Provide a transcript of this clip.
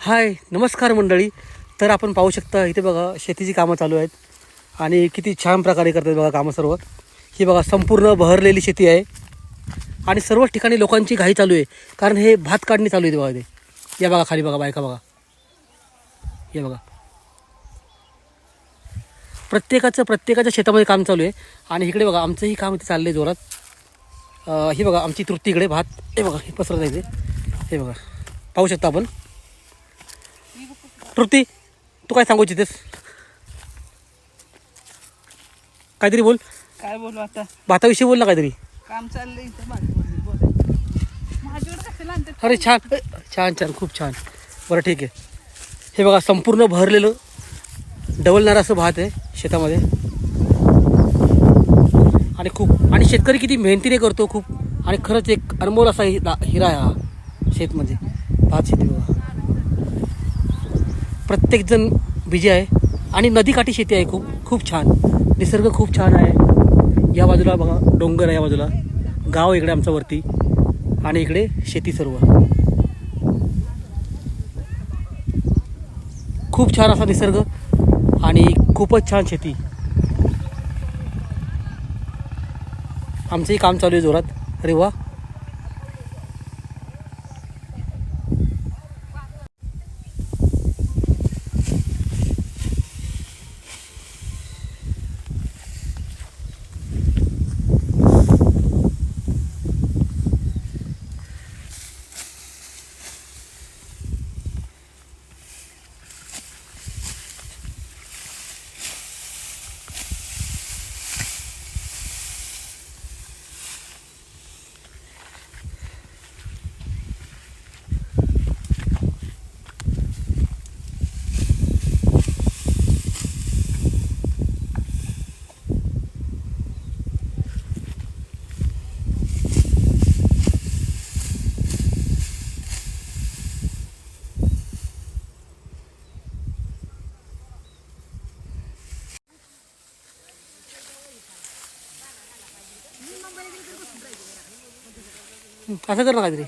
हाय नमस्कार मंडळी. तर आपण पाहू शकता इथे बघा शेतीची कामं चालू आहेत आणि किती छान प्रकारे करतात बघा कामं सर्व. ही बघा संपूर्ण बहरलेली शेती आहे आणि सर्व ठिकाणी लोकांची घाई चालू आहे कारण हे भात काढणी चालू आहे बघा. ते या बघा खाली बघा बायका बघा, हे बघा प्रत्येकाच्या शेतामध्ये काम चालू आहे. आणि इकडे बघा आमचंही काम इथे चाललं आहे जोरात. ही बघा आमची तृप्ती इकडे भात हे बघा हे पसरत आहे ते, हे बघा पाहू शकता आपण. तृप्ती तू काय सांगू इच्छितेस? काहीतरी बोल. काय बोलू आता, भाताविषयी बोल ना काहीतरी. काम चाललंय इथं माझ्याकडे कशाला आणतात? अरे छान छान छान खूप छान. बरं ठीक आहे. हे बघा संपूर्ण भरलेलं डवलणारं असं भात आहे शेतामध्ये आणि शेतकरी किती मेहनतीने करतो खूप. आणि खरंच एक अनमोल असा हिरा आहे हा शेत म्हणजे भात शेती बघा. प्रत्येकजण बिजी आहे आणि नदीकाठी शेती आहे. खूप छान निसर्ग खूप छान आहे. या बाजूला बघा डोंगर आहे, या बाजूला गाव इकडे आमचं वरती आणि इकडे शेती सर्व. खूप छान असा निसर्ग आणि खूपच छान शेती. आमचंही काम चालू आहे जोरात. अरे वा. असं कर ना काहीतरी.